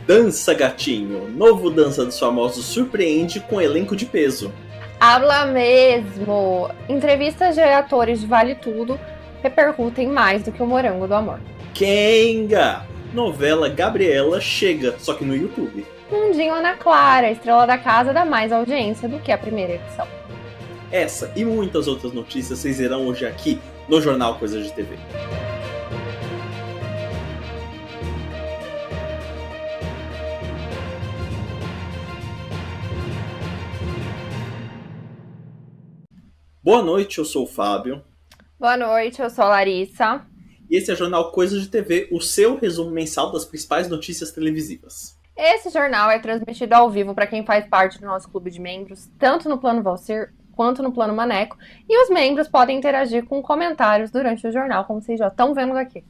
Dança Gatinho, novo Dança dos Famosos surpreende com elenco de peso. Habla mesmo! Entrevistas de atores de Vale Tudo repercutem mais do que o Morango do Amor. Kenga! Novela Gabriela chega, só que no YouTube. Mundinho Ana Clara, estrela da casa, dá mais audiência do que a primeira edição. Essa e muitas outras notícias vocês verão hoje aqui no Jornal Coisas de TV. Boa noite, eu sou o Fábio. Boa noite, eu sou a Larissa. E esse é o Jornal Coisas de TV, o seu resumo mensal das principais notícias televisivas. Esse jornal é transmitido ao vivo para quem faz parte do nosso clube de membros, tanto no Plano Valcir quanto no Plano Maneco. E os membros podem interagir com comentários durante o jornal, como vocês já estão vendo aqui.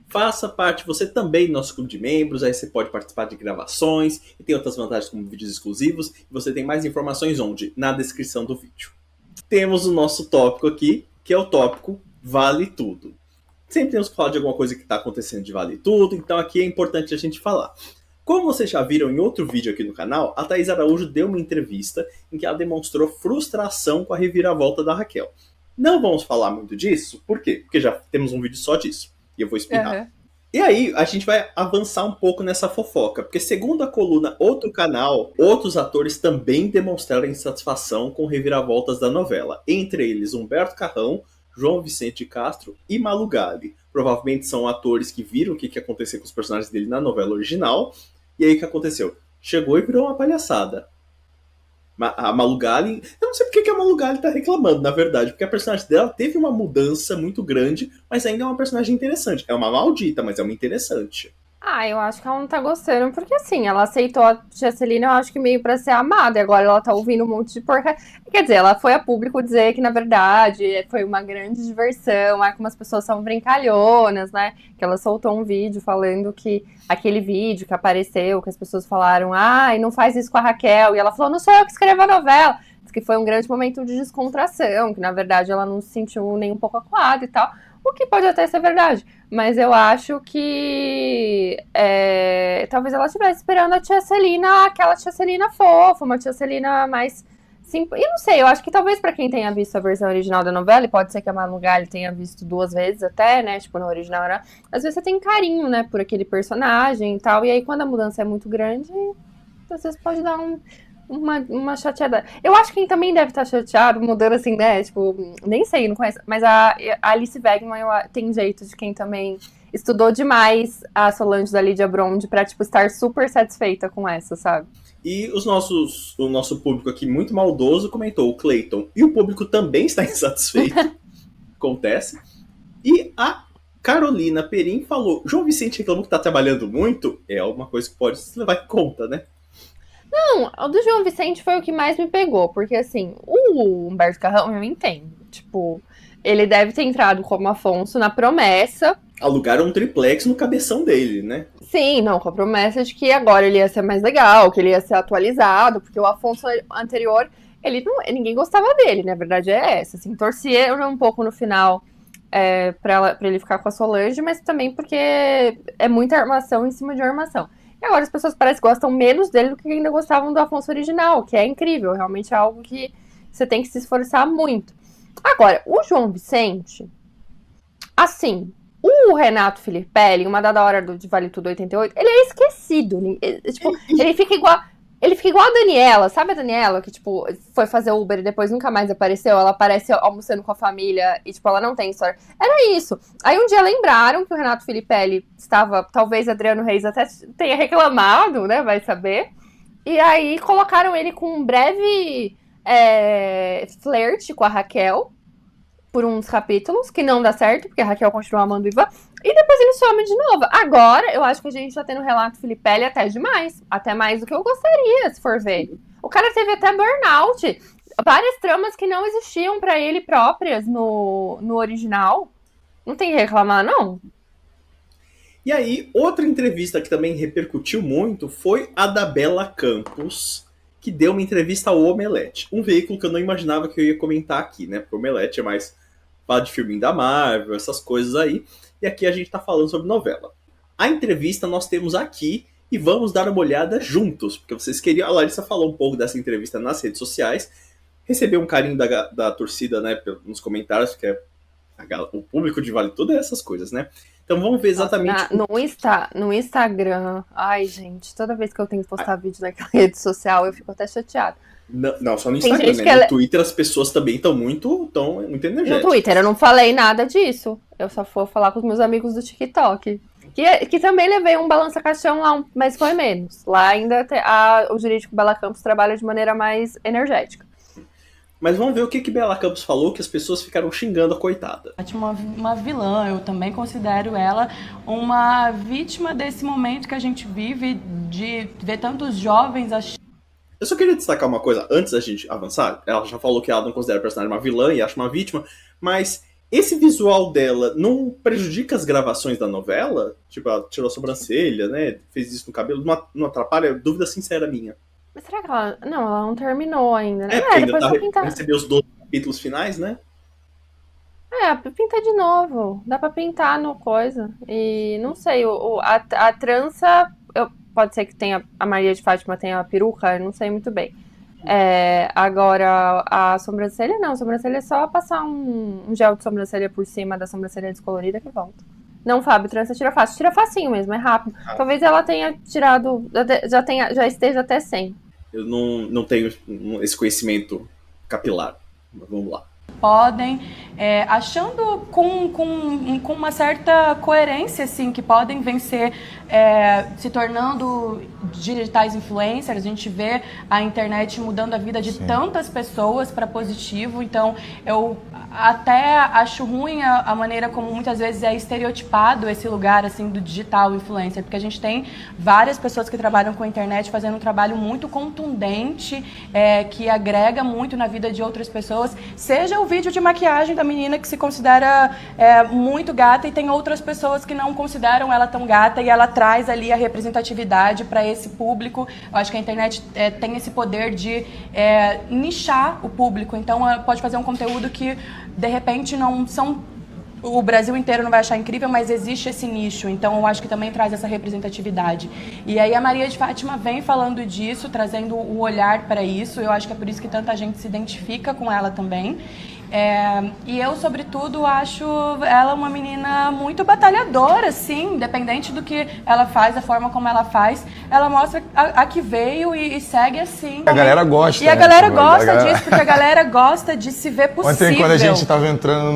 Faça parte você também do nosso clube de membros, aí você pode participar de gravações e tem outras vantagens como vídeos exclusivos. E você tem mais informações onde? Na descrição do vídeo. Temos o nosso tópico aqui, que é o tópico Vale Tudo. Sempre temos que falar de alguma coisa que está acontecendo de Vale Tudo, então aqui é importante a gente falar. Como vocês já viram em outro vídeo aqui no canal, a Thaís Araújo deu uma entrevista em que ela demonstrou frustração com a reviravolta da Raquel. Não vamos falar muito disso, por quê? Porque já temos um vídeo só disso, e eu vou explicar. Uhum. E aí, a gente vai avançar um pouco nessa fofoca, porque segundo a coluna Outro Canal, outros atores também demonstraram insatisfação com reviravoltas da novela. Entre eles, Humberto Carrão, João Vicente Castro e Malu Gali. Provavelmente são atores que viram o que aconteceu com os personagens dele na novela original. E aí o que aconteceu? Chegou e virou uma palhaçada. A Malu Gali, eu não sei porque que a Malu Gali tá reclamando, na verdade, porque a personagem dela teve uma mudança muito grande, mas ainda é uma personagem interessante. É uma maldita, mas é uma interessante. Eu acho que ela não tá gostando, porque assim, ela aceitou a tia Celina, eu acho que meio pra ser amada, e agora ela tá ouvindo um monte de porca. Quer dizer, ela foi a público dizer que, na verdade, foi uma grande diversão, como as pessoas são brincalhonas, né? Que ela soltou um vídeo falando que aquele vídeo que apareceu, que as pessoas falaram, não faz isso com a Raquel, e ela falou, não sou eu que escrevo a novela. Diz que foi um grande momento de descontração, que, na verdade, ela não se sentiu nem um pouco acuada e tal. O que pode até ser verdade, mas eu acho que talvez ela estivesse esperando a tia Celina, aquela tia Celina fofa, uma tia Celina mais simples. E não sei, eu acho que talvez pra quem tenha visto a versão original da novela, e pode ser que a Malu Gali tenha visto 2 vezes até, né, tipo, na original, né, às vezes você tem carinho, né, por aquele personagem e tal, e aí quando a mudança é muito grande, às vezes pode dar uma chateada. Eu acho que quem também deve estar chateado, mudando assim, né? Tipo, nem sei, não conheço. Mas a Alice Wegman tem jeito de quem também estudou demais a Solange da Lídia Bronde pra, tipo, estar super satisfeita com essa, sabe? E o nosso público aqui, muito maldoso, comentou o Clayton. E o público também está insatisfeito. Acontece. E a Carolina Perim falou, João Vicente reclamou que tá trabalhando muito. É uma coisa que pode se levar em conta, né? Não, o do João Vicente foi o que mais me pegou, porque assim, o Humberto Carrão eu entendo. Tipo, ele deve ter entrado como Afonso na promessa. Alugaram um triplex no cabeção dele, né? Sim, não, com a promessa de que agora ele ia ser mais legal, que ele ia ser atualizado, porque o Afonso anterior, ninguém gostava dele, na verdade é essa. Assim, torcia um pouco no final pra ele ficar com a Solange, mas também porque é muita armação em cima de armação. E agora as pessoas parecem que gostam menos dele do que ainda gostavam do Afonso original, que é incrível, realmente é algo que você tem que se esforçar muito. Agora, o João Vicente, assim, o Renato Filipelli, uma dada hora de Vale Tudo 88, ele é esquecido. Tipo, ele fica igual a Daniela, sabe a Daniela que, tipo, foi fazer Uber e depois nunca mais apareceu? Ela aparece almoçando com a família e, tipo, ela não tem história. Era isso. Aí um dia lembraram que o Renato Filipelli estava, talvez Adriano Reis até tenha reclamado, né, vai saber. E aí colocaram ele com um breve flerte com a Raquel por uns capítulos, que não dá certo, porque a Raquel continua amando o Ivan, e depois ele some de novo. Agora, eu acho que a gente tá tendo o Renato Filipelli até demais. Até mais do que eu gostaria, se for ver. O cara teve até burnout. Várias tramas que não existiam pra ele próprias no original. Não tem que reclamar, não. E aí, outra entrevista que também repercutiu muito foi a da Bela Campos, que deu uma entrevista ao Omelete. Um veículo que eu não imaginava que eu ia comentar aqui, né? Porque o Omelete é mais fala de filminho da Marvel, essas coisas aí. E aqui a gente tá falando sobre novela. A entrevista nós temos aqui e vamos dar uma olhada juntos, porque vocês queriam. A Larissa falou um pouco dessa entrevista nas redes sociais, recebeu um carinho da torcida, né, nos comentários, porque o público de Vale Tudo é essas coisas, né? Então vamos ver exatamente. No Instagram, ai gente, toda vez que eu tenho que postar vídeo naquela rede social, eu fico até chateada. Não, só no Instagram, né? No Twitter as pessoas também estão muito energéticas. No Twitter eu não falei nada disso. Eu só fui falar com os meus amigos do TikTok. Que também levei um balança-caixão lá, mas foi menos. Lá ainda o jurídico Bela Campos trabalha de maneira mais energética. Mas vamos ver o que Bela Campos falou, que as pessoas ficaram xingando a coitada. Uma vilã, eu também considero ela uma vítima desse momento que a gente vive, de ver tantos jovens... Eu só queria destacar uma coisa antes da gente avançar. Ela já falou que ela não considera a personagem uma vilã e acha uma vítima, mas esse visual dela não prejudica as gravações da novela? Tipo, ela tirou a sobrancelha, né? Fez isso no cabelo, não atrapalha? Dúvida sincera minha. Mas será que ela... Não, ela não terminou ainda, né? Porque ainda recebeu os 12 capítulos finais, né? Pinta de novo. Dá pra pintar no coisa. E não sei, a trança... Pode ser que a Maria de Fátima tenha a peruca, eu não sei muito bem. Agora, a sobrancelha não. A sobrancelha é só passar um gel de sobrancelha por cima da sobrancelha descolorida que volta. Não, Fábio, trança tira fácil. Tira facinho mesmo, é rápido. Talvez ela tenha tirado, já esteja até sem. Eu não tenho esse conhecimento capilar. Mas vamos lá. Podem, achando com uma certa coerência, assim, que podem vencer, se tornando digitais influencers. A gente vê a internet mudando a vida de tantas pessoas para positivo, então eu até acho ruim a maneira como muitas vezes é estereotipado esse lugar assim do digital influencer, porque a gente tem várias pessoas que trabalham com a internet fazendo um trabalho muito contundente, que agrega muito na vida de outras pessoas, seja o vídeo de maquiagem da menina que se considera muito gata e tem outras pessoas que não consideram ela tão gata e ela traz ali a representatividade para esse público. Eu acho que a internet tem esse poder de nichar o público, então ela pode fazer um conteúdo que de repente não são... O Brasil inteiro não vai achar incrível, mas existe esse nicho, então eu acho que também traz essa representatividade. E aí a Maria de Fátima vem falando disso, trazendo o olhar para isso, eu acho que é por isso que tanta gente se identifica com ela também. E eu, sobretudo, acho ela uma menina muito batalhadora, assim, independente do que ela faz, da forma como ela faz, ela mostra a que veio e segue assim. A galera gosta. E a galera gosta disso, porque a galera gosta de se ver possível. Ontem, quando a gente estava entrando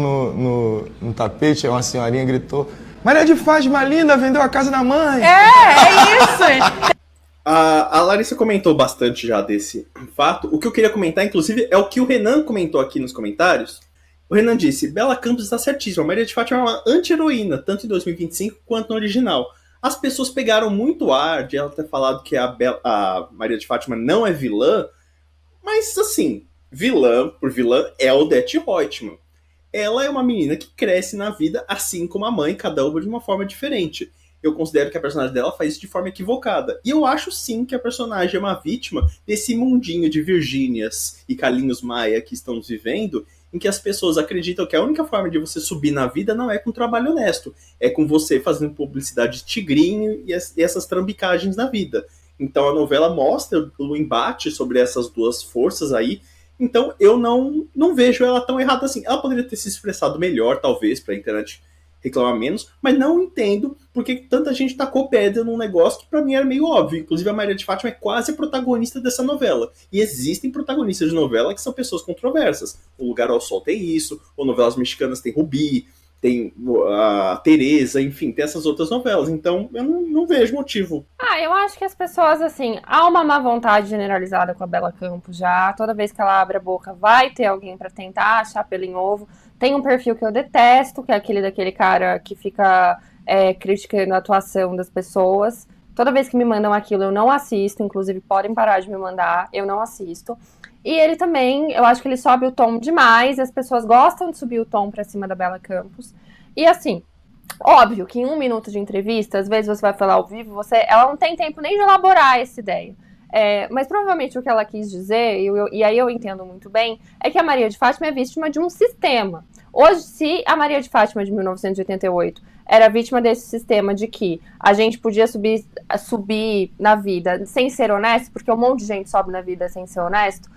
no tapete, uma senhorinha gritou: Maria de Fátima, linda, vendeu a casa da mãe. É isso. A Larissa comentou bastante já desse fato. O que eu queria comentar, inclusive, é o que o Renan comentou aqui nos comentários. O Renan disse: Bela Campos está certíssima. Maria de Fátima é uma anti-heroína, tanto em 2025 quanto no original. As pessoas pegaram muito ar de ela ter falado que a Maria de Fátima não é vilã, mas, assim, vilã por vilã é Odete Roitman. Ela é uma menina que cresce na vida assim como a mãe, cada uma de uma forma diferente. Eu considero que a personagem dela faz isso de forma equivocada. E eu acho sim que a personagem é uma vítima desse mundinho de Virgínias e Carlinhos Maia que estamos vivendo, em que as pessoas acreditam que a única forma de você subir na vida não é com trabalho honesto, é com você fazendo publicidade de tigrinho e essas trambicagens na vida. Então a novela mostra o embate sobre essas duas forças aí. Então eu não vejo ela tão errada assim. Ela poderia ter se expressado melhor, talvez, pra internet reclamar menos, mas não entendo porque tanta gente tacou pedra num negócio que pra mim era meio óbvio. Inclusive a Maria de Fátima é quase a protagonista dessa novela. E existem protagonistas de novela que são pessoas controversas. O Lugar ao Sol tem isso, ou novelas mexicanas tem Rubi, tem a Teresa, enfim, tem essas outras novelas. Então eu não vejo motivo. Eu acho que as pessoas, assim, há uma má vontade generalizada com a Bela Campos já. Toda vez que ela abre a boca vai ter alguém pra tentar achar pelo em ovo. Tem um perfil que eu detesto, que é aquele daquele cara que fica criticando a atuação das pessoas. Toda vez que me mandam aquilo, eu não assisto. Inclusive, podem parar de me mandar, eu não assisto. E ele também, eu acho que ele sobe o tom demais. As pessoas gostam de subir o tom pra cima da Bela Campos. E assim, óbvio que em 1 minuto de entrevista, às vezes você vai falar ao vivo, ela não tem tempo nem de elaborar essa ideia. Mas provavelmente o que ela quis dizer, e aí eu entendo muito bem, é que a Maria de Fátima é vítima de um sistema. Hoje, se a Maria de Fátima de 1988 era vítima desse sistema de que a gente podia subir na vida sem ser honesto, porque um monte de gente sobe na vida sem ser honesto,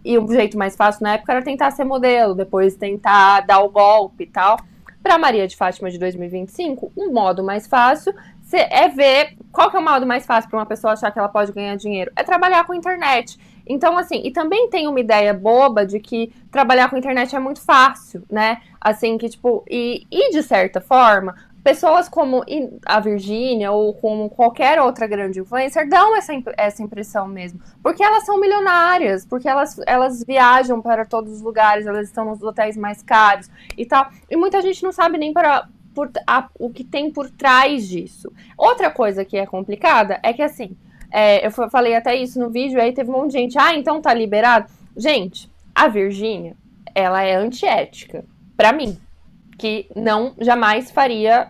e o jeito mais fácil na época era tentar ser modelo, depois tentar dar o golpe e tal. Para Maria de Fátima de 2025, um modo mais fácil é ver qual que é o modo mais fácil para uma pessoa achar que ela pode ganhar dinheiro. É trabalhar com internet. Então, assim, e também tem uma ideia boba de que trabalhar com internet é muito fácil, né? Assim, que tipo, e de certa forma, pessoas como a Virgínia ou como qualquer outra grande influencer dão essa impressão mesmo. Porque elas são milionárias, porque elas viajam para todos os lugares, elas estão nos hotéis mais caros e tal. E muita gente não sabe nem o que tem por trás disso. Outra coisa que é complicada é que, assim, eu falei até isso no vídeo, aí teve um monte de gente, então tá liberado. Gente, a Virgínia, ela é antiética, pra mim, que não jamais faria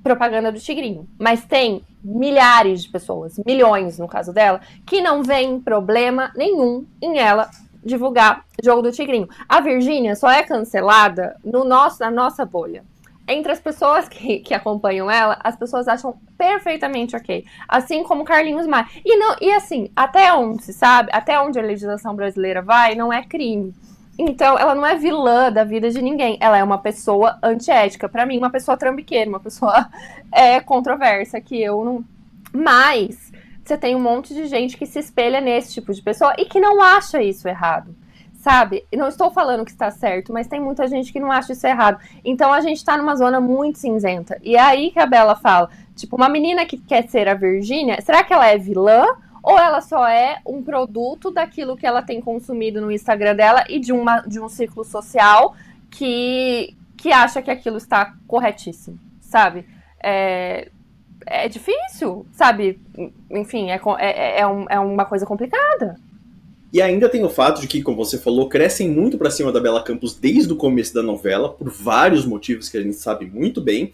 propaganda do tigrinho. Mas tem milhares de pessoas, milhões no caso dela, que não veem problema nenhum em ela divulgar jogo do tigrinho. A Virgínia só é cancelada na nossa bolha. Entre as pessoas que acompanham ela, as pessoas acham perfeitamente ok. Assim como Carlinhos Maia. E assim, até onde se sabe, até onde a legislação brasileira vai, não é crime. Então, ela não é vilã da vida de ninguém. Ela é uma pessoa antiética. Pra mim, uma pessoa trambiqueira, uma pessoa controversa, que eu não... Mas você tem um monte de gente que se espelha nesse tipo de pessoa e que não acha isso errado, sabe? Não estou falando que está certo, mas tem muita gente que não acha isso errado. Então a gente tá numa zona muito cinzenta. E é aí que a Bela fala, tipo, uma menina que quer ser a Virgínia, será que ela é vilã? Ou ela só é um produto daquilo que ela tem consumido no Instagram dela e de um ciclo social que acha que aquilo está corretíssimo, sabe? É difícil, sabe? Enfim, é uma coisa complicada. E ainda tem o fato de que, como você falou, crescem muito pra cima da Bela Campos desde o começo da novela, por vários motivos que a gente sabe muito bem.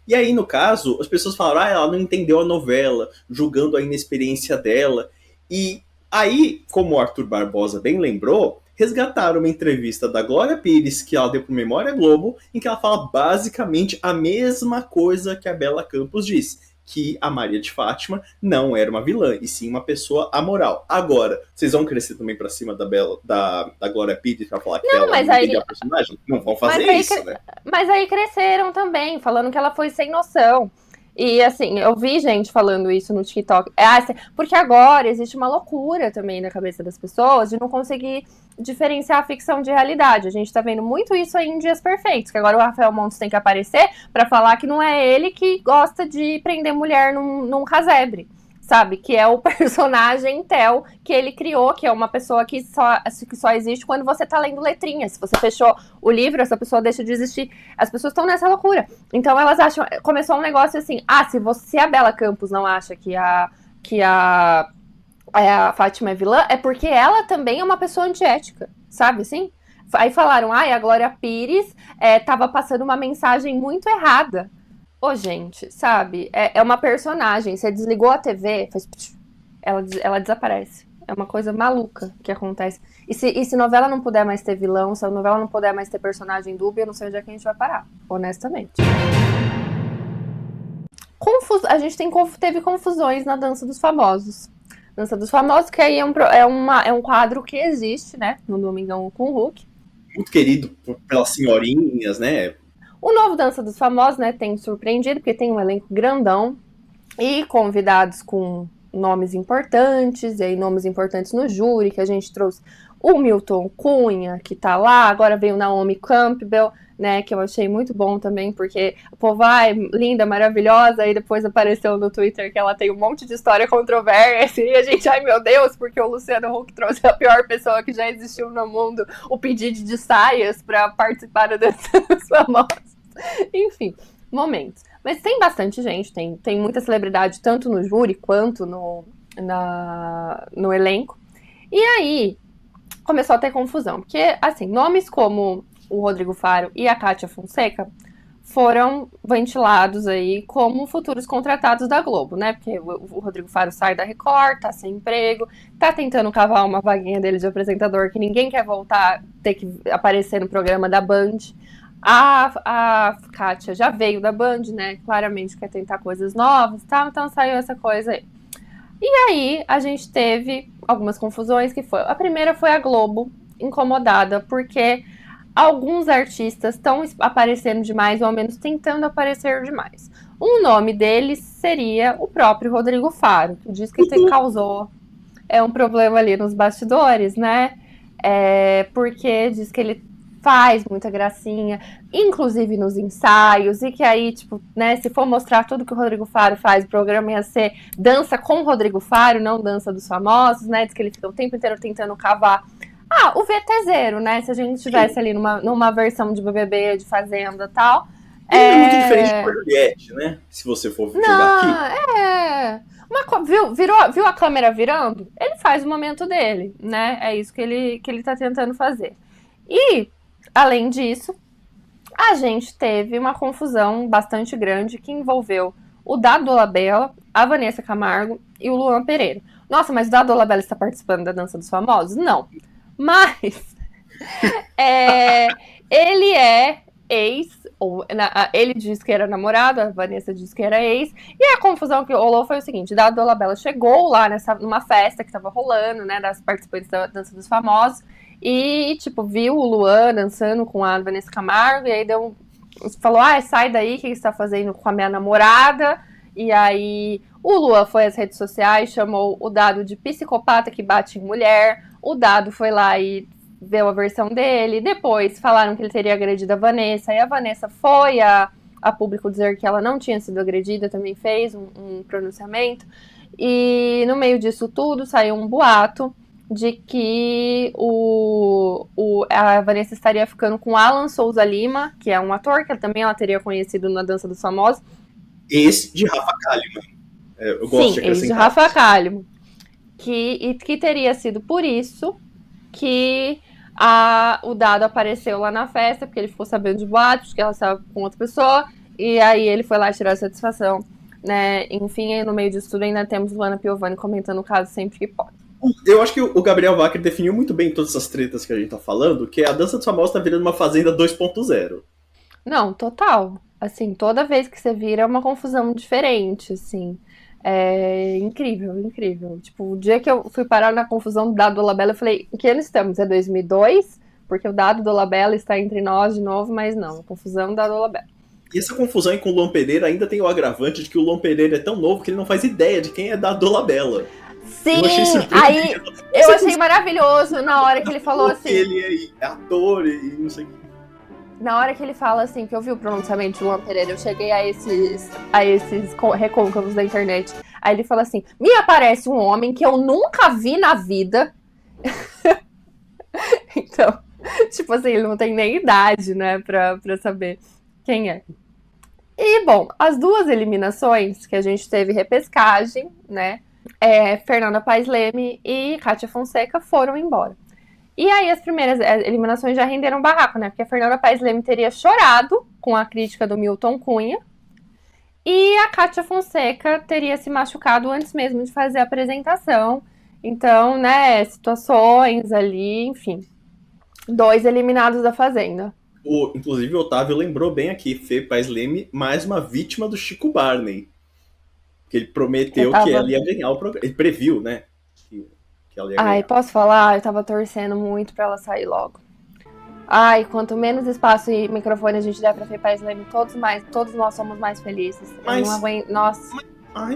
E aí, no caso, as pessoas falaram, ela não entendeu a novela, julgando a inexperiência dela. E aí, como o Arthur Barbosa bem lembrou, resgataram uma entrevista da Glória Pires, que ela deu pro Memória Globo, em que ela fala basicamente a mesma coisa que a Bela Campos disse, que a Maria de Fátima não era uma vilã, e sim uma pessoa amoral. Agora, vocês vão crescer também pra cima da Glória Pires pra falar que ela não entendia a personagem? Não vão fazer isso, né? Mas aí cresceram também, falando que ela foi sem noção. E assim, eu vi gente falando isso no TikTok. Porque agora existe uma loucura também na cabeça das pessoas de não conseguir diferenciar a ficção de realidade. A gente tá vendo muito isso aí em Dias Perfeitos, que agora o Rafael Montes tem que aparecer pra falar que não é ele que gosta de prender mulher num casebre, sabe? Que é o personagem Theo que ele criou, que é uma pessoa que só existe quando você tá lendo letrinhas. Se você fechou o livro, essa pessoa deixa de existir. As pessoas estão nessa loucura. Então elas acham... Começou um negócio assim, se a Bela Campos não acha que a Fátima é vilã, é porque ela também é uma pessoa antiética, sabe assim? Aí falaram, a Glória Pires tava passando uma mensagem muito errada. Gente, sabe? É uma personagem. Você desligou a TV, ela desaparece. É uma coisa maluca que acontece. E se novela não puder mais ter vilão, se a novela não puder mais ter personagem dúbia, eu não sei onde é que a gente vai parar, honestamente. A gente teve confusões na Dança dos Famosos. Dança dos Famosos, que aí é um quadro que existe, né? No Domingão com o Hulk. Muito querido pelas senhorinhas, né? O novo Dança dos Famosos, né, tem surpreendido, porque tem um elenco grandão e convidados com nomes importantes, e aí nomes importantes no júri, que a gente trouxe o Milton Cunha, que tá lá, agora veio Naomi Campbell, né, que eu achei muito bom também, porque o povo, linda, maravilhosa, e depois apareceu no Twitter que ela tem um monte de história controversa, e a gente, meu Deus, porque o Luciano Huck trouxe a pior pessoa que já existiu no mundo, o pedido de saias pra participar da Dança dos Famosos. Enfim, momentos. Mas tem bastante gente, tem muita celebridade, tanto no júri quanto no elenco. E aí, começou a ter confusão, porque, assim, nomes como o Rodrigo Faro e a Kátia Fonseca foram ventilados aí como futuros contratados da Globo, né? Porque o Rodrigo Faro sai da Record, tá sem emprego, tá tentando cavar uma vaguinha dele de apresentador que ninguém quer voltar, ter que aparecer no programa da Band. A Kátia já veio da Band, né? Claramente quer tentar coisas novas, tá? Então saiu essa coisa aí. E aí a gente teve algumas confusões que foi. A primeira foi a Globo incomodada porque alguns artistas estão aparecendo demais, ou ao menos tentando aparecer demais. Um nome deles seria o próprio Rodrigo Faro, que diz que causou um problema ali nos bastidores, né? Porque diz que ele faz muita gracinha, inclusive nos ensaios, e que aí, tipo, né, se for mostrar tudo que o Rodrigo Faro faz, o programa ia ser dança com o Rodrigo Faro, não dança dos famosos, né? Diz que ele fica o tempo inteiro tentando cavar. O VT0, né? Se a gente estivesse ali numa versão de BBB, de Fazenda e tal. É muito diferente de Juliette, né? Se você for jogar aqui. Viu a câmera virando? Ele faz o momento dele, né? É isso que ele tá tentando fazer. E, além disso, a gente teve uma confusão bastante grande que envolveu o Dado Dolabella, a Vanessa Camargo e o Luan Pereira. Nossa, mas o Dado Dolabella está participando da Dança dos Famosos? Não. Mas ele é ex, ele disse que era namorado, a Vanessa disse que era ex, e a confusão que rolou foi o seguinte: Dado Dolabella chegou lá numa festa que tava rolando, né, das participantes da Dança dos Famosos, e, tipo, viu o Luan dançando com a Vanessa Camargo, e aí falou, sai daí, o que você tá fazendo com a minha namorada? E aí o Luan foi às redes sociais, chamou o Dado de psicopata que bate em mulher, o Dado foi lá e viu a versão dele, depois falaram que ele teria agredido a Vanessa, e a Vanessa foi a público dizer que ela não tinha sido agredida, também fez um pronunciamento, e no meio disso tudo saiu um boato de que a Vanessa estaria ficando com Alan Souza Lima, que é um ator que também ela teria conhecido na Dança dos Famosos. Esse de Rafa Kalimann. Eu gosto de acrescentar. Esse de Rafa Kalimann. Que teria sido por isso que o Dado apareceu lá na festa, porque ele ficou sabendo de boatos, que ela estava com outra pessoa, e aí ele foi lá tirar satisfação, né? Enfim, no meio disso tudo ainda temos Luana Piovani comentando o caso sempre que pode. Eu acho que o Gabriel Wacker definiu muito bem todas essas tretas que a gente tá falando, que a Dança dos Famosos tá virando uma Fazenda 2.0. Não, total. Assim, toda vez que você vira é uma confusão diferente, assim. É incrível, incrível. Tipo, o dia que eu fui parar na confusão do Dado Dolabella, eu falei, em que ano estamos? É 2002? Porque o Dado Dolabella está entre nós de novo, mas não, a confusão do Dado Dolabella. E essa confusão aí com o Luan Pereira ainda tem o agravante de que o Luan Pereira é tão novo que ele não faz ideia de quem é Dado Dolabella. Sim, aí eu achei maravilhoso na hora que ele falou assim. Ele é ator e não sei o que. Na hora que ele fala assim, que eu vi o pronunciamento de Luan Pereira, eu cheguei a esses recôncavos da internet. Aí ele fala assim: me aparece um homem que eu nunca vi na vida. Então, tipo assim, ele não tem nem idade, né, pra saber quem é. E, bom, as duas eliminações que a gente teve repescagem, né, Fernanda Paes Leme e Kátia Fonseca foram embora. E aí as primeiras eliminações já renderam barraco, né? Porque a Fernanda Paes Leme teria chorado com a crítica do Milton Cunha e a Kátia Fonseca teria se machucado antes mesmo de fazer a apresentação. Então, né, situações ali, enfim. 2 eliminados da Fazenda. Inclusive o Otávio lembrou bem aqui, Fê Paes Leme, mais uma vítima do Chico Barney. Que ele prometeu que ela ia ganhar o programa. Ele previu, né? Que ela ia ganhar. Posso falar? Eu tava torcendo muito pra ela sair logo. Quanto menos espaço e microfone a gente der pra Fê Paes Leme, todos nós somos mais felizes. Mas, eu não aguento. Nossa.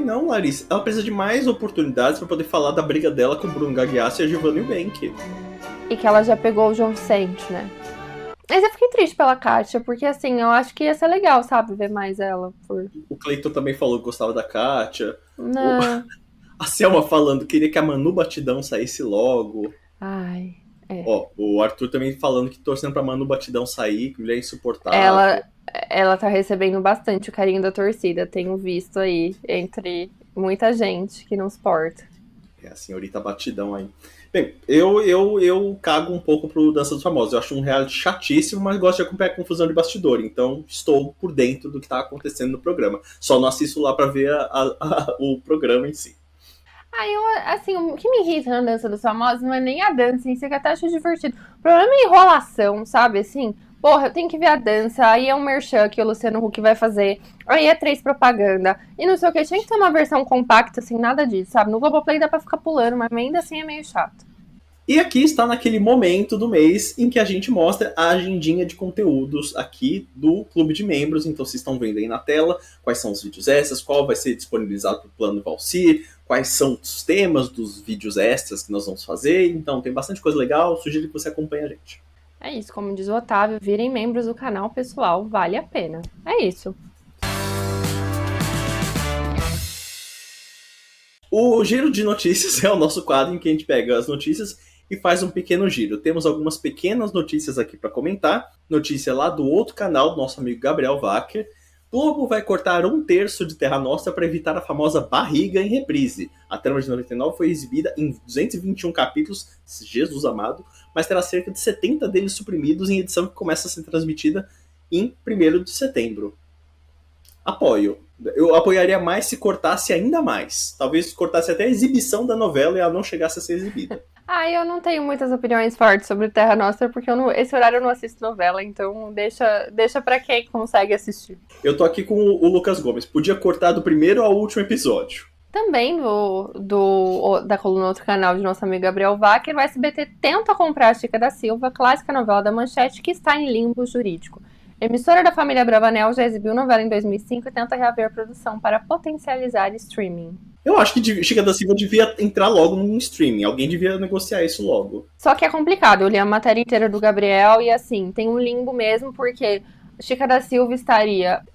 Não, Larissa. Ela precisa de mais oportunidades pra poder falar da briga dela com o Bruno Gagliasso e a Giovanna Eubank. E que ela já pegou o João Vicente, né? Mas eu fiquei triste pela Kátia, porque assim, eu acho que ia ser legal, sabe, ver mais ela. O Cleiton também falou que gostava da Kátia. Não. A Selma falando que queria que a Manu Batidão saísse logo. O Arthur também falando que torcendo pra Manu Batidão sair, que mulher insuportável. Ela tá recebendo bastante o carinho da torcida, tenho visto aí, entre muita gente que não suporta. A senhorita Batidão aí. Bem, eu cago um pouco pro Dança dos Famosos. Eu acho um reality chatíssimo, mas gosto de acompanhar a confusão de bastidor. Então, estou por dentro do que tá acontecendo no programa. Só não assisto lá pra ver o programa em si. O que me irrita na Dança dos Famosos não é nem a dança em si, que até acho divertido. O problema é a enrolação, sabe, assim? porra, eu tenho que ver a dança, aí é um merchan que o Luciano Huck vai fazer, aí é 3 propaganda, e não sei o que, tinha que ter uma versão compacta, assim, nada disso, sabe? No Globoplay dá pra ficar pulando, mas ainda assim é meio chato. E aqui está naquele momento do mês em que a gente mostra a agendinha de conteúdos aqui do Clube de Membros. Então vocês estão vendo aí na tela quais são os vídeos extras, qual vai ser disponibilizado para o plano Valcir, quais são os temas dos vídeos extras que nós vamos fazer. Então tem bastante coisa legal, sugiro que você acompanhe a gente. É isso, como diz o Otávio, virem membros do canal, pessoal, vale a pena. É isso. O Giro de Notícias é o nosso quadro em que a gente pega as notícias e faz um pequeno giro. Temos algumas pequenas notícias aqui para comentar. Notícia lá do outro canal, do nosso amigo Gabriel Wacker. Globo vai cortar 1/3 de Terra Nostra para evitar a famosa barriga em reprise. A trama de 99 foi exibida em 221 capítulos, Jesus amado, mas terá cerca de 70 deles suprimidos em edição que começa a ser transmitida em 1º de setembro. Apoio. Eu apoiaria mais se cortasse ainda mais. Talvez cortasse até a exibição da novela e ela não chegasse a ser exibida. Eu não tenho muitas opiniões fortes sobre Terra Nostra, porque esse horário eu não assisto novela, então deixa pra quem consegue assistir. Eu tô aqui com o Lucas Gomes. Podia cortar do primeiro ao último episódio. Também da coluna Outro Canal de nosso amigo Gabriel Wacker, o SBT tenta comprar a Chica da Silva, clássica novela da Manchete, que está em limbo jurídico. Emissora da família Bravanel já exibiu novela em 2005 e tenta reaver a produção para potencializar streaming. Eu acho que Chica da Silva devia entrar logo num streaming. Alguém devia negociar isso logo. Só que é complicado. Eu li a matéria inteira do Gabriel e, assim, tem um limbo mesmo, porque Chica da Silva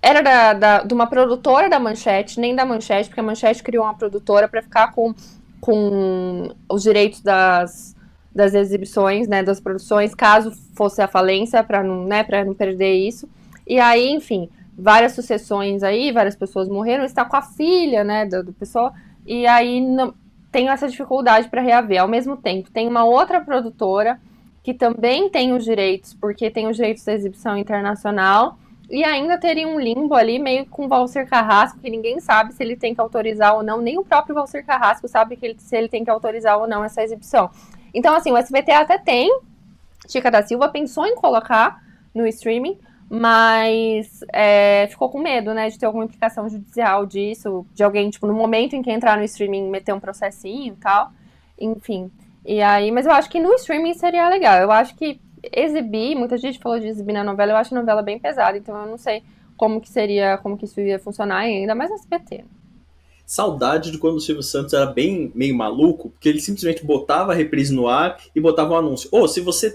era de uma produtora da Manchete, nem da Manchete, porque a Manchete criou uma produtora para ficar com os direitos das exibições, né, das produções, caso fosse a falência, para não perder isso. E aí, enfim, várias sucessões aí, várias pessoas morreram, está com a filha, né, do pessoal, e aí tem essa dificuldade para reaver. Ao mesmo tempo, tem uma outra produtora que também tem os direitos, porque tem os direitos da exibição internacional, e ainda teria um limbo ali, meio com o Valcir Carrasco, que ninguém sabe se ele tem que autorizar ou não, nem o próprio Valcir Carrasco sabe se ele tem que autorizar ou não essa exibição. Então, assim, o SBT até tem, Chica da Silva pensou em colocar no streaming, mas ficou com medo, né, de ter alguma implicação judicial disso, de alguém, tipo, no momento em que entrar no streaming, meter um processinho e tal, enfim. E aí, mas eu acho que no streaming seria legal. Eu acho que exibir, muita gente falou de exibir na novela, eu acho a novela bem pesada, então eu não sei como que isso ia funcionar ainda, mas no SBT. Saudade de quando o Silvio Santos era bem meio maluco, porque ele simplesmente botava a reprise no ar e botava um anúncio. Se você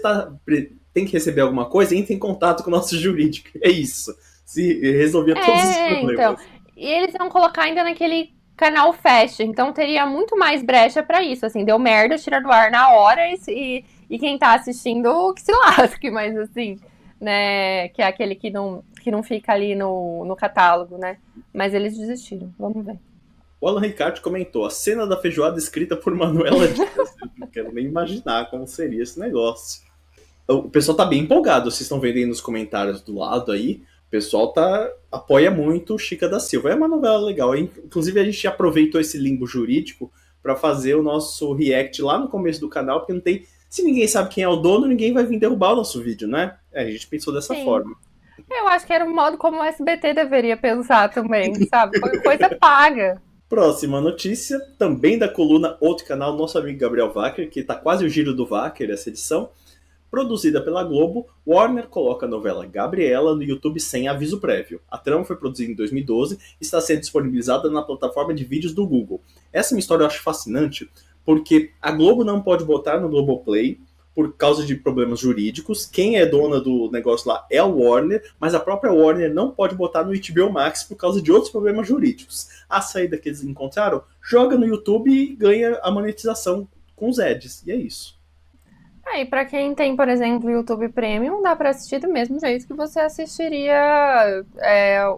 tem que receber alguma coisa, entre em contato com o nosso jurídico. É isso. Se resolvia todos os problemas. Então, e eles iam colocar ainda naquele canal Fast, então teria muito mais brecha pra isso, assim, deu merda, tira do ar na hora e quem tá assistindo que se lasque, mas assim, né, que é aquele que não fica ali no catálogo, né, mas eles desistiram, vamos ver. O Alan Ricardo comentou, a cena da feijoada escrita por Manuela Dias. Não quero nem imaginar como seria esse negócio. O pessoal tá bem empolgado, vocês estão vendo aí nos comentários do lado aí, o pessoal apoia muito Chica da Silva. É uma novela legal, hein? Inclusive a gente aproveitou esse limbo jurídico para fazer o nosso react lá no começo do canal, porque não tem... Se ninguém sabe quem é o dono, ninguém vai vir derrubar o nosso vídeo, né? A gente pensou dessa forma. Eu acho que era um modo como o SBT deveria pensar também, sabe? Coisa paga. Próxima notícia, também da coluna Outro Canal, nosso amigo Gabriel Wacker, que tá quase o giro do Wacker, essa edição. Produzida pela Globo, Warner coloca a novela Gabriela no YouTube sem aviso prévio. A trama foi produzida em 2012 e está sendo disponibilizada na plataforma de vídeos do Google. Essa é uma história eu acho fascinante, porque a Globo não pode botar no Globoplay por causa de problemas jurídicos. Quem é dona do negócio lá é a Warner, mas a própria Warner não pode botar no HBO Max por causa de outros problemas jurídicos. A saída que eles encontraram, joga no YouTube e ganha a monetização com os ads, e é isso. E pra quem tem, por exemplo, o YouTube Premium, dá pra assistir do mesmo jeito que você assistiria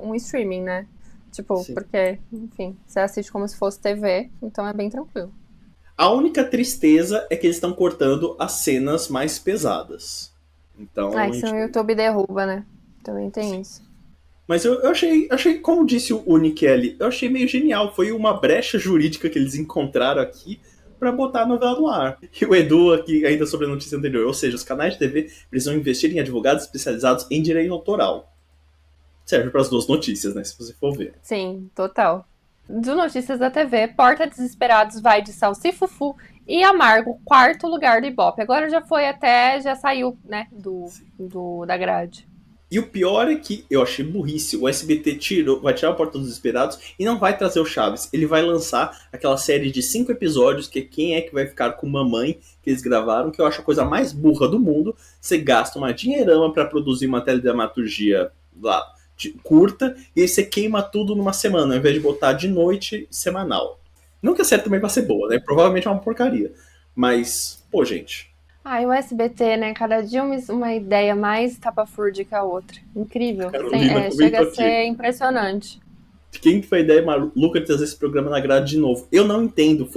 um streaming, né? Tipo, sim. Porque, enfim, você assiste como se fosse TV, então é bem tranquilo. A única tristeza é que eles estão cortando as cenas mais pesadas. Então, se o YouTube derruba, né? Também tem sim. Isso. Mas eu achei, como disse o Uni Kelly, eu achei meio genial. Foi uma brecha jurídica que eles encontraram aqui pra botar a novela no ar. E o Edu aqui, ainda sobre a notícia anterior, ou seja, os canais de TV precisam investir em advogados especializados em direito autoral. Serve para as duas notícias, né, se você for ver. Sim, total. Do Notícias da TV, Porta Desesperados vai de Salsifufu e Amargo, quarto lugar do Ibope. Agora já saiu, né, da grade. E o pior é que eu achei burrice. O SBT vai tirar o Porta dos Desesperados e não vai trazer o Chaves. Ele vai lançar aquela série de 5 episódios, que é Quem é que vai ficar com mamãe, que eles gravaram, que eu acho a coisa mais burra do mundo. Você gasta uma dinheirama para produzir uma teledramaturgia lá curta, e aí você queima tudo numa semana, ao invés de botar de noite semanal. Não que a série também vai ser boa, né? Provavelmente é uma porcaria. Mas, pô, gente. Ah, e o SBT, né? Cada dia uma ideia mais tapafúrdia que a outra. Incrível. Chega a ser impressionante. Quem foi a ideia maluca de trazer esse programa na grade de novo? Eu não entendo.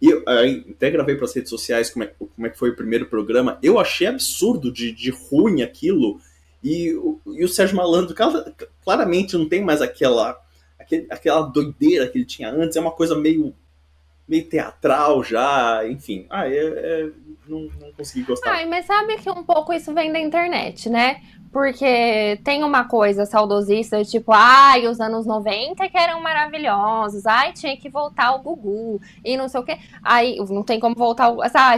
Eu até gravei para as redes sociais como é que foi o primeiro programa. Eu achei absurdo de ruim aquilo. E o Sérgio Malandro claramente não tem mais aquela doideira que ele tinha antes. É uma coisa meio teatral já, enfim. Não consegui gostar. Ai, mas sabe que um pouco isso vem da internet, né? Porque tem uma coisa saudosista, tipo, os anos 90 que eram maravilhosos, tinha que voltar o Gugu, e não sei o quê. Aí não tem como voltar,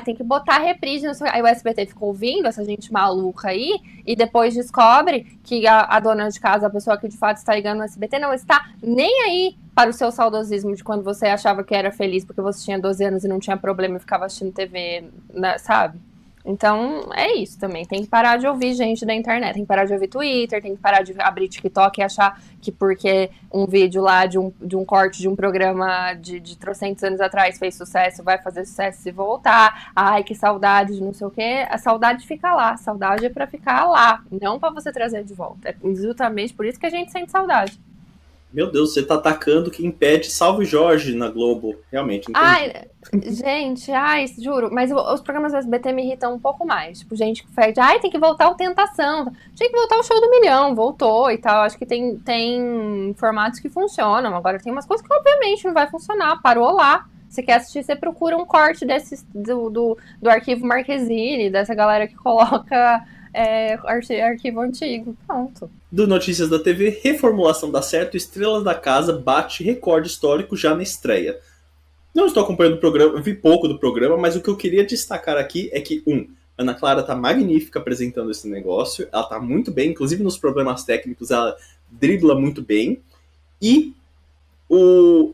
tem que botar reprise, não sei o quê. Aí o SBT ficou ouvindo essa gente maluca aí, e depois descobre que a dona de casa, a pessoa que de fato está ligando no SBT, não está nem aí para o seu saudosismo de quando você achava que era feliz porque você tinha 12 anos e não tinha problema e ficava assistindo TV, né, sabe? Então, é isso também. Tem que parar de ouvir gente da internet. Tem que parar de ouvir Twitter, tem que parar de abrir TikTok e achar que porque um vídeo lá de um corte de um programa de trocentos anos atrás fez sucesso, vai fazer sucesso se voltar. Ai, que saudade de não sei o quê. A saudade fica lá. A saudade é pra ficar lá, não pra você trazer de volta. É justamente por isso que a gente sente saudade. Meu Deus, você tá atacando quem pede Salve Jorge na Globo. Realmente, entendi. Gente, juro. Mas os programas do SBT me irritam um pouco mais. Tipo, gente que pede, tem que voltar o Tentação. Tinha que voltar o Show do Milhão. Voltou e tal. Acho que tem formatos que funcionam. Agora tem umas coisas que obviamente não vai funcionar. Parou lá. Você quer assistir, você procura um corte do arquivo Marquezine, dessa galera que coloca arquivo antigo. Pronto. Do Notícias da TV, reformulação dá certo, Estrelas da Casa bate recorde histórico já na estreia. Não estou acompanhando o programa, vi pouco do programa, mas o que eu queria destacar aqui é que, Ana Clara tá magnífica apresentando esse negócio, ela tá muito bem, inclusive nos problemas técnicos ela dribla muito bem, e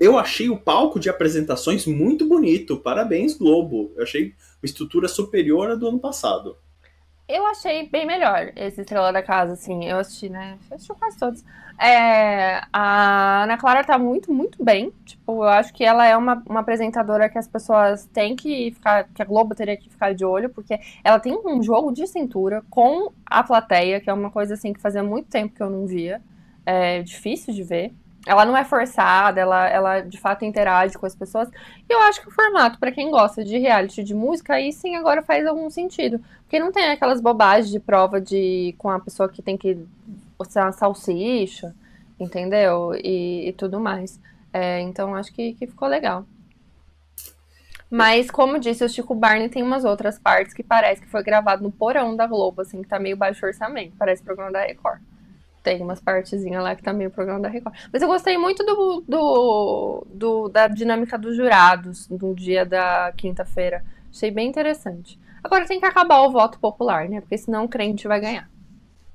eu achei o palco de apresentações muito bonito, parabéns Globo, eu achei uma estrutura superior à do ano passado. Eu achei bem melhor esse Estrela da Casa, assim. Eu assisti, né? Eu assisti quase todos. A Ana Clara tá muito, muito bem. Tipo, eu acho que ela é uma apresentadora que as pessoas têm que ficar, que a Globo teria que ficar de olho, porque ela tem um jogo de cintura com a plateia, que é uma coisa, assim, que fazia muito tempo que eu não via. É difícil de ver. Ela não é forçada, ela de fato interage com as pessoas. E eu acho que o formato, pra quem gosta de reality de música, aí sim agora faz algum sentido. Porque não tem aquelas bobagens de prova com a pessoa que tem que ser uma salsicha, entendeu? E tudo mais. Então acho que ficou legal. Mas, como disse, o Chico Barney tem umas outras partes que parece que foi gravado no porão da Globo, assim, que tá meio baixo orçamento. Parece programa da Record. Tem umas partezinhas lá que tá meio programa da Record. Mas eu gostei muito da dinâmica dos jurados no dia da quinta-feira. Achei bem interessante. Agora tem que acabar o voto popular, né? Porque senão o crente vai ganhar.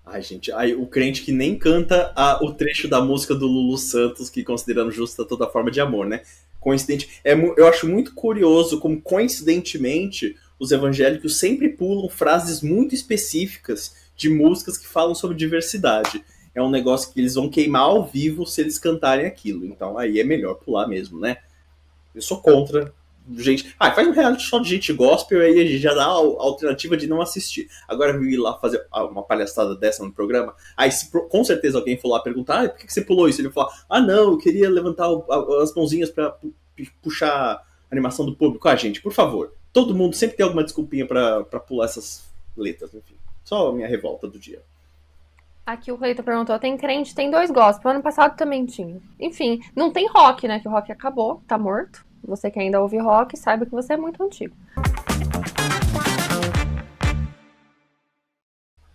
Ai, gente, o crente que nem canta o trecho da música do Lulu Santos, que considerando justa toda forma de amor, né? Coincidente. Eu acho muito curioso como, coincidentemente, os evangélicos sempre pulam frases muito específicas de músicas que falam sobre diversidade. É um negócio que eles vão queimar ao vivo se eles cantarem aquilo. Então aí é melhor pular mesmo, né? Eu sou contra. Gente, faz um reality só de gente gospel e aí a gente já dá a alternativa de não assistir. Agora vir lá fazer uma palhaçada dessa no programa, aí com certeza alguém for lá perguntar, por que você pulou isso? Ele vai falar, não, eu queria levantar as mãozinhas pra puxar a animação do público. Gente, por favor, todo mundo sempre tem alguma desculpinha pra pular essas letras, enfim. Só a minha revolta do dia. Aqui o Cleiton perguntou, tem crente, tem 2 gospel. Ano passado também tinha. Enfim, não tem rock, né? Que o rock acabou, tá morto. Você que ainda ouve rock, saiba que você é muito antigo.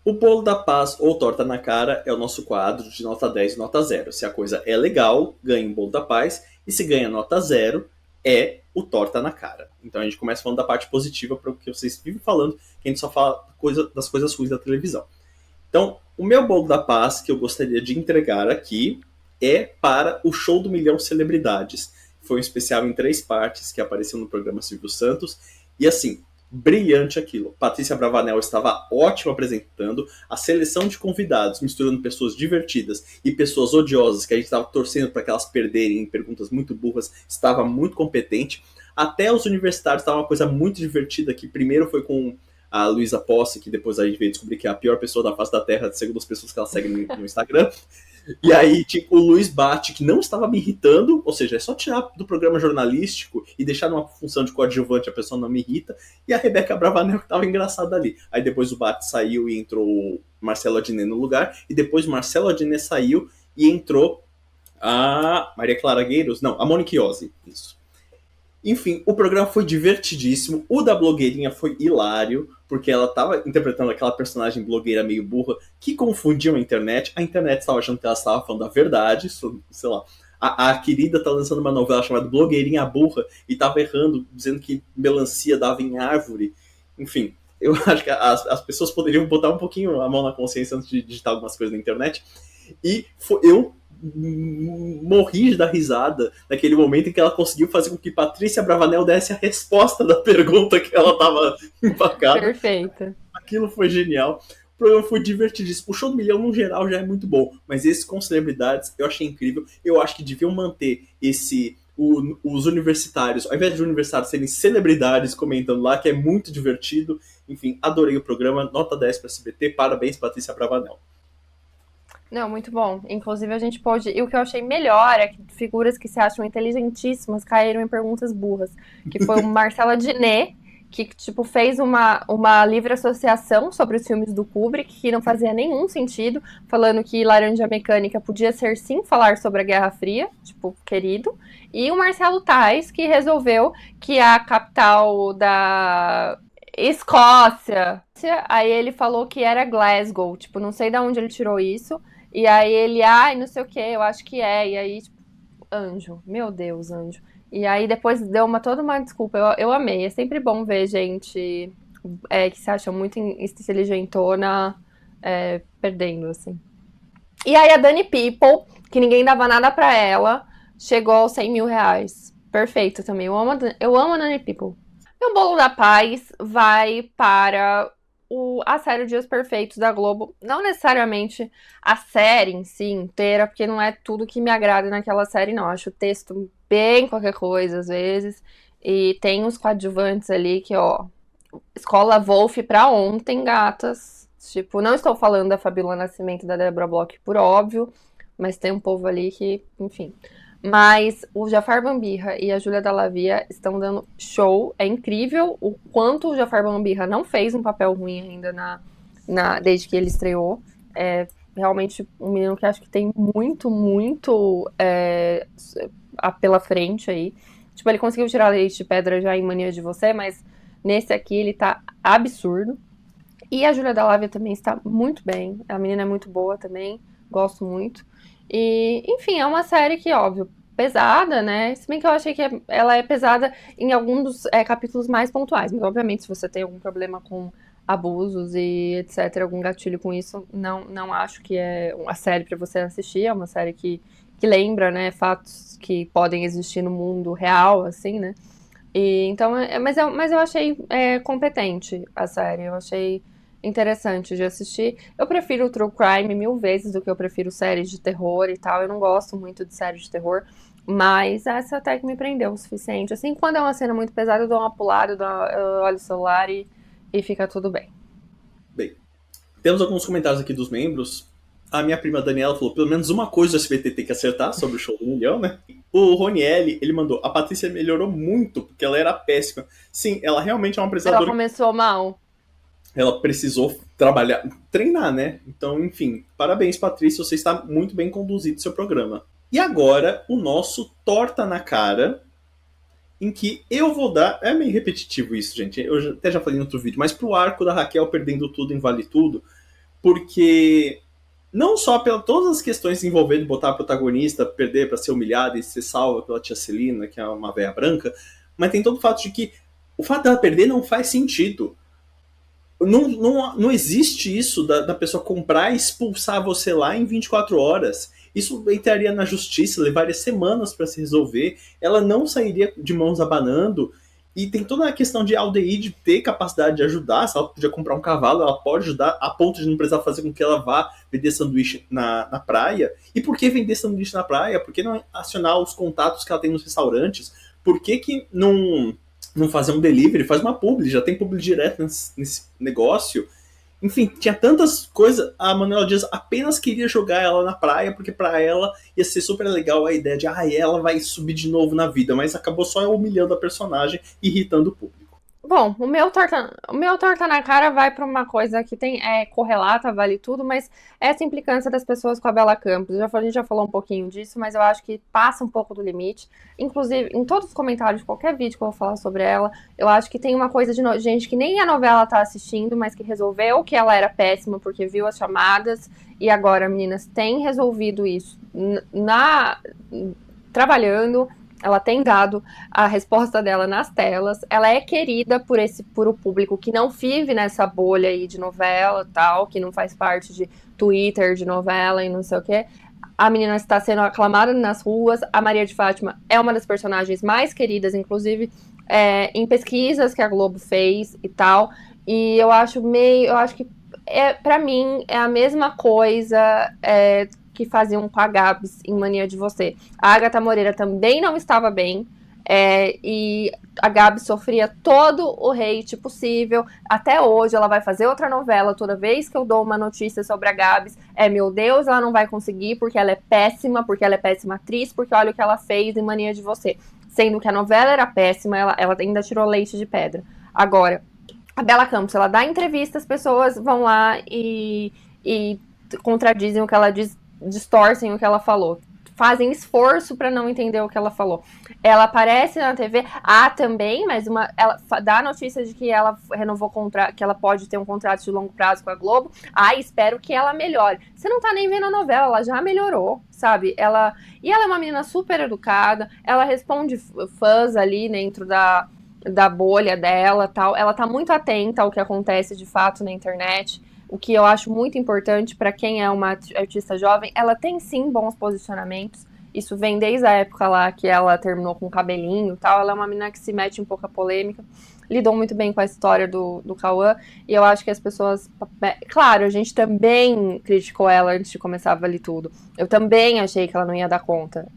O Bolo da Paz ou Torta na Cara é o nosso quadro de nota 10 e nota 0. Se a coisa é legal, ganha um Bolo da Paz. E se ganha nota 0, é o Torta na Cara. Então a gente começa falando da parte positiva, porque vocês vivem falando que a gente só fala das coisas ruins da televisão. Então, o meu Bolo da Paz que eu gostaria de entregar aqui é para o Show do Milhão Celebridades. Foi um especial em 3 partes que apareceu no programa Silvio Santos. E assim, brilhante aquilo. Patrícia Bravanel estava ótima apresentando, a seleção de convidados, misturando pessoas divertidas e pessoas odiosas, que a gente estava torcendo para que elas perderem em perguntas muito burras, estava muito competente. Até os universitários estava uma coisa muito divertida, que primeiro foi com a Luísa Posse, que depois a gente veio descobrir que é a pior pessoa da face da Terra, segundo as pessoas que ela segue no Instagram. E aí, tipo, o Luiz Bate, que não estava me irritando, ou seja, é só tirar do programa jornalístico e deixar numa função de coadjuvante, a pessoa não me irrita. E a Rebeca Bravanel, que estava engraçada ali. Aí depois o Bate saiu e entrou o Marcelo Adnet no lugar. E depois o Marcelo Adnet saiu e entrou a Maria Clara Gueiros. Não, a Monique Iose. Isso. Enfim, o programa foi divertidíssimo. O da blogueirinha foi hilário, porque ela estava interpretando aquela personagem blogueira meio burra que confundiam a internet. A internet estava achando que ela estava falando a verdade, sei lá. A querida tá lançando uma novela chamada Blogueirinha Burra e estava errando, dizendo que melancia dava em árvore. Enfim, eu acho que as pessoas poderiam botar um pouquinho a mão na consciência antes de digitar algumas coisas na internet. E eu morri de dar risada naquele momento em que ela conseguiu fazer com que Patrícia Bravanel desse a resposta da pergunta que ela estava empacada. Perfeito. Aquilo foi genial. O programa foi divertidíssimo. O Show do Milhão, no geral, já é muito bom, mas esse com celebridades eu achei incrível. Eu acho que deviam manter os universitários, ao invés de universitários serem celebridades comentando lá, que é muito divertido. Enfim, adorei o programa. Nota 10 para SBT. Parabéns, Patrícia Bravanel. Não, muito bom. Inclusive, a gente pôde... E o que eu achei melhor é que figuras que se acham inteligentíssimas caíram em perguntas burras. Que foi o Marcelo Adnet, que, tipo, fez uma livre associação sobre os filmes do Kubrick, que não fazia nenhum sentido, falando que Laranja Mecânica podia ser, sim, falar sobre a Guerra Fria, tipo, querido. E o Marcelo Tais, que resolveu que a capital da Escócia... Aí ele falou que era Glasgow, tipo, não sei de onde ele tirou isso. E aí ele, não sei o que, eu acho que é. E aí, tipo, anjo, meu Deus, anjo. E aí depois deu toda uma desculpa. Eu amei. É sempre bom ver gente que se acha muito inteligentona perdendo, assim. E aí a Dani People, que ninguém dava nada pra ela, chegou aos 100 mil reais. Perfeito também. Eu amo a Dani People. Meu bolo da paz vai para a série Dias Perfeitos da Globo. Não necessariamente a série em si inteira, porque não é tudo que me agrada naquela série, não. Acho o texto bem qualquer coisa, às vezes. E tem uns coadjuvantes ali que, Escola Wolf pra ontem, gatas. Tipo, não estou falando da Fabíola Nascimento e da Débora Bloch, por óbvio, mas tem um povo ali que, enfim... Mas o Jafar Bambirra e a Júlia Dallavia estão dando show. É incrível o quanto o Jafar Bambirra não fez um papel ruim ainda desde que ele estreou. É realmente um menino que acho que tem muito, muito pela frente aí. Tipo, ele conseguiu tirar leite de pedra já em Mania de Você, mas nesse aqui ele tá absurdo. E a Júlia Dallavia também está muito bem. A menina é muito boa também, gosto muito. E, enfim, é uma série que, óbvio, pesada, né? Se bem que eu achei que ela é pesada em alguns dos capítulos mais pontuais. Mas, obviamente, se você tem algum problema com abusos e etc., algum gatilho com isso, não acho que é uma série para você assistir. É uma série que lembra, né, fatos que podem existir no mundo real, assim, né? E, então, mas eu achei competente a série. Eu achei interessante de assistir. Eu prefiro o True Crime 1000 vezes do que eu prefiro séries de terror e tal. Eu não gosto muito de séries de terror, mas essa até que me prendeu o suficiente. Assim, quando é uma cena muito pesada, eu dou uma pulada, eu olho o celular e fica tudo bem. Bem, temos alguns comentários aqui dos membros. A minha prima Daniela falou, pelo menos uma coisa o SBT tem que acertar sobre o Show do Milhão, né? O Ronielli, ele mandou, a Patrícia melhorou muito, porque ela era péssima. Sim, ela realmente é uma apresentadora... Ela começou mal. Ela precisou treinar, né? Então, enfim, parabéns, Patrícia, você está muito bem conduzido seu programa. E agora, o nosso Torta na Cara, em que eu vou dar. É meio repetitivo isso, gente. Até já falei em outro vídeo, mas pro arco da Raquel perdendo tudo em Vale Tudo, porque não só pelas todas as questões envolvendo botar a protagonista, perder para ser humilhada e ser salva pela tia Celina, que é uma véia branca, mas tem todo o fato de que o fato dela perder não faz sentido. Não existe isso da pessoa comprar e expulsar você lá em 24 horas. Isso entraria na justiça, levaria semanas para se resolver. Ela não sairia de mãos abanando. E tem toda a questão de Aldeide ter capacidade de ajudar. Se ela podia comprar um cavalo, ela pode ajudar a ponto de não precisar fazer com que ela vá vender sanduíche na praia. E por que vender sanduíche na praia? Por que não acionar os contatos que ela tem nos restaurantes? Por que não fazer um delivery? Faz uma publi, já tem publi direto nesse negócio. Enfim, tinha tantas coisas. A Manuela Dias apenas queria jogar ela na praia, porque pra ela ia ser super legal a ideia de ela vai subir de novo na vida, mas acabou só humilhando a personagem e irritando o público. Bom, o meu torta na cara vai pra uma coisa que correlata, vale tudo, mas essa implicância das pessoas com a Bela Campos. A gente já falou um pouquinho disso, mas eu acho que passa um pouco do limite. Inclusive, em todos os comentários de qualquer vídeo que eu vou falar sobre ela, eu acho que tem uma coisa de gente que nem a novela tá assistindo, mas que resolveu que ela era péssima porque viu as chamadas, e agora, meninas, tem resolvido isso trabalhando. Ela tem dado a resposta dela nas telas. Ela é querida por o público que não vive nessa bolha aí de novela tal, que não faz parte de Twitter, de novela e não sei o quê. A menina está sendo aclamada nas ruas. A Maria de Fátima é uma das personagens mais queridas, inclusive em pesquisas que a Globo fez e tal. E eu acho que pra mim é a mesma coisa que faziam com a Gabs em Mania de Você. A Agatha Moreira também não estava bem, e a Gabs sofria todo o hate possível. Até hoje ela vai fazer outra novela, toda vez que eu dou uma notícia sobre a Gabs, meu Deus, ela não vai conseguir porque ela é péssima atriz, porque olha o que ela fez em Mania de Você. Sendo que a novela era péssima, ela ainda tirou leite de pedra. Agora, a Bela Campos, ela dá entrevista, as pessoas vão lá e contradizem o que ela diz, distorcem o que ela falou, fazem esforço para não entender o que ela falou. Ela aparece na TV, também, mas ela dá a notícia de que ela renovou contrato, que ela pode ter um contrato de longo prazo com a Globo. Espero que ela melhore. Você não tá nem vendo a novela, ela já melhorou, sabe? Ela é uma menina super educada, ela responde fãs ali dentro da bolha dela, tal. Ela tá muito atenta ao que acontece de fato na internet. O que eu acho muito importante para quem é uma artista jovem, ela tem sim bons posicionamentos. Isso vem desde a época lá que ela terminou com o cabelinho e tal. Ela é uma menina que se mete em pouca polêmica. Lidou muito bem com a história do Cauã. E eu acho que as pessoas... Claro, a gente também criticou ela antes de começar a Vale Tudo. Eu também achei que ela não ia dar conta.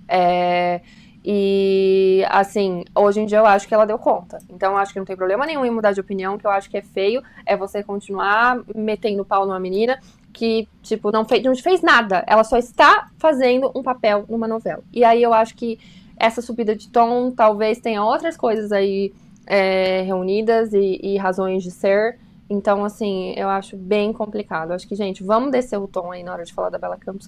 E, assim, hoje em dia eu acho que ela deu conta. Então eu acho que não tem problema nenhum em mudar de opinião, que eu acho que é feio você continuar metendo pau numa menina que, tipo, não fez nada. Ela só está fazendo um papel numa novela. E aí eu acho que essa subida de tom talvez tenha outras coisas aí reunidas e razões de ser. Então, assim, eu acho bem complicado. Eu acho que, gente, vamos descer o tom aí na hora de falar da Bela Campos.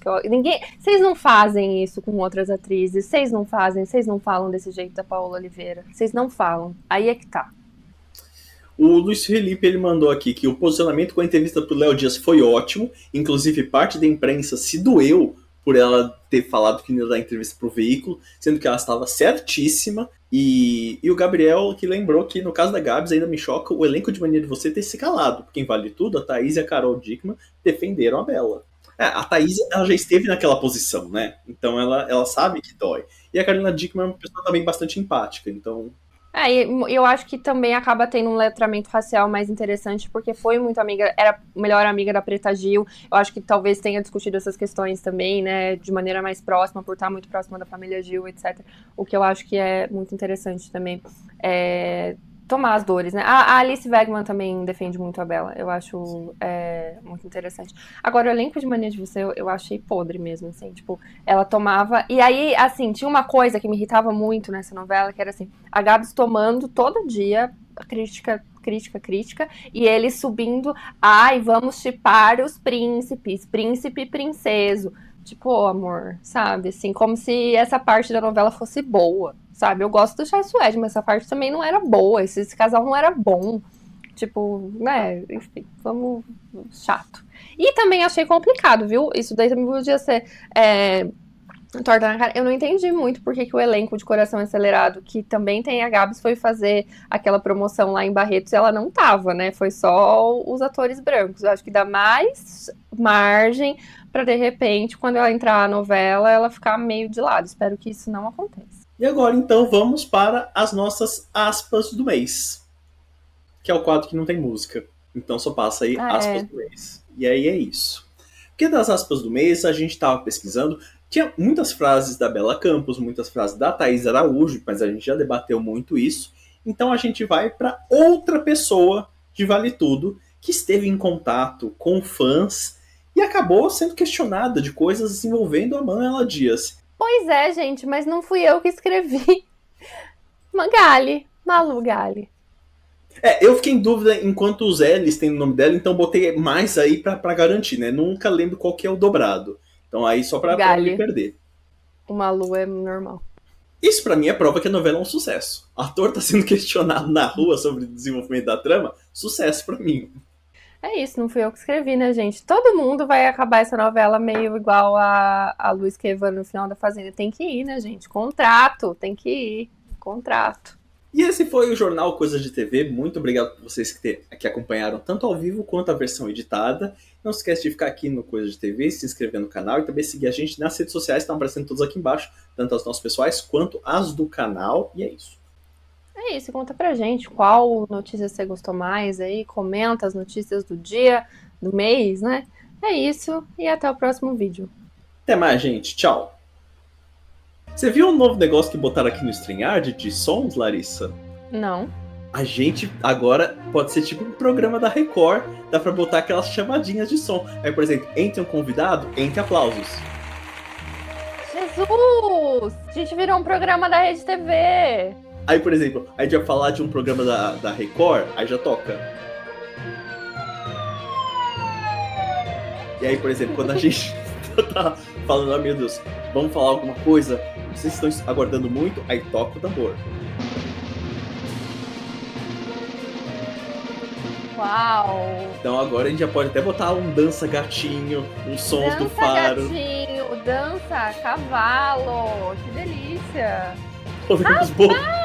Vocês não fazem isso com outras atrizes. Vocês não falam desse jeito da Paola Oliveira. Vocês não falam. Aí é que tá. O Luiz Felipe, ele mandou aqui que o posicionamento com a entrevista pro Léo Dias foi ótimo. Inclusive, parte da imprensa se doeu por ela ter falado que não ia dar entrevista pro veículo, sendo que ela estava certíssima. E o Gabriel, que lembrou que no caso da Gabs ainda me choca o elenco de Mania de Você ter se calado, porque em Vale Tudo, a Thaís e a Carol Dickman defenderam a Bela. A Thaís, ela já esteve naquela posição, né? Então ela sabe que dói. E a Carolina Dickman é uma pessoa também bastante empática, então... eu acho que também acaba tendo um letramento racial mais interessante, porque foi muito amiga, era a melhor amiga da Preta Gil. Eu acho que talvez tenha discutido essas questões também, né, de maneira mais próxima, por estar muito próxima da família Gil, etc. O que eu acho que é muito interessante também. Tomar as dores, né? A Alice Wegman também defende muito a Bela. Eu acho muito interessante. Agora, o elenco de Mania de Você, eu achei podre mesmo, assim. Tipo, ela tomava... E aí, assim, tinha uma coisa que me irritava muito nessa novela, que era assim, a Gabs tomando todo dia crítica, e ele subindo, vamos chipar os príncipes, príncipe e princeso. Tipo, amor, sabe? Assim, como se essa parte da novela fosse boa. sabe? Eu gosto do Chai Suede, mas essa parte também não era boa. Esse casal não era bom. Tipo, né? Enfim, vamos. Chato. E também achei complicado, viu? Isso daí também podia ser. Torta na cara. Eu não entendi muito porque que o elenco de Coração Acelerado, que também tem a Gabs, foi fazer aquela promoção lá em Barretos e ela não tava, né? Foi só os atores brancos. Eu acho que dá mais margem pra, de repente, quando ela entrar na novela, ela ficar meio de lado. Espero que isso não aconteça. E agora, então, vamos para as nossas aspas do mês. Que é o quadro que não tem música. Então só passa aí aspas do mês. E aí é isso. Porque das aspas do mês, a gente estava pesquisando. Tinha muitas frases da Bela Campos, muitas frases da Thaís Araújo, mas a gente já debateu muito isso. Então a gente vai para outra pessoa de Vale Tudo que esteve em contato com fãs e acabou sendo questionada de coisas envolvendo a Manuela Dias. Pois é, gente, mas não fui eu que escrevi. Malu Gali. Eu fiquei em dúvida enquanto os L's tem o nome dela, então botei mais aí pra garantir, né? Nunca lembro qual que é o dobrado. Então aí só pra não me perder. O Malu é normal. Isso pra mim é prova que a novela é um sucesso. O ator tá sendo questionado na rua sobre o desenvolvimento da trama, sucesso pra mim. É isso, não fui eu que escrevi, né, gente? Todo mundo vai acabar essa novela meio igual a Luiz Quevan no final da Fazenda. Tem que ir, né, gente? Contrato, tem que ir. Contrato. E esse foi o Jornal Coisas de TV. Muito obrigado por vocês que acompanharam tanto ao vivo quanto a versão editada. Não se esquece de ficar aqui no Coisas de TV, se inscrever no canal e também seguir a gente nas redes sociais, estão aparecendo todas aqui embaixo, tanto as nossas pessoais quanto as do canal. E é isso. É isso, conta pra gente qual notícia você gostou mais aí, comenta as notícias do dia, do mês, né? É isso, e até o próximo vídeo. Até mais, gente. Tchau. Você viu um novo negócio que botaram aqui no StreamYard de sons, Larissa? Não. A gente agora pode ser tipo um programa da Record, dá pra botar aquelas chamadinhas de som. Aí, por exemplo, entre um convidado, entre aplausos. Jesus! A gente virou um programa da Rede TV. Aí, por exemplo, a gente vai falar de um programa da Record, aí já toca. E aí, por exemplo, quando a gente tá falando, oh meu Deus, vamos falar alguma coisa, vocês estão aguardando muito, aí toca o tambor. Uau! Então agora a gente já pode até botar um dança gatinho, uns sons dança do faro. Dança gatinho, dança cavalo, que delícia! Podemos botar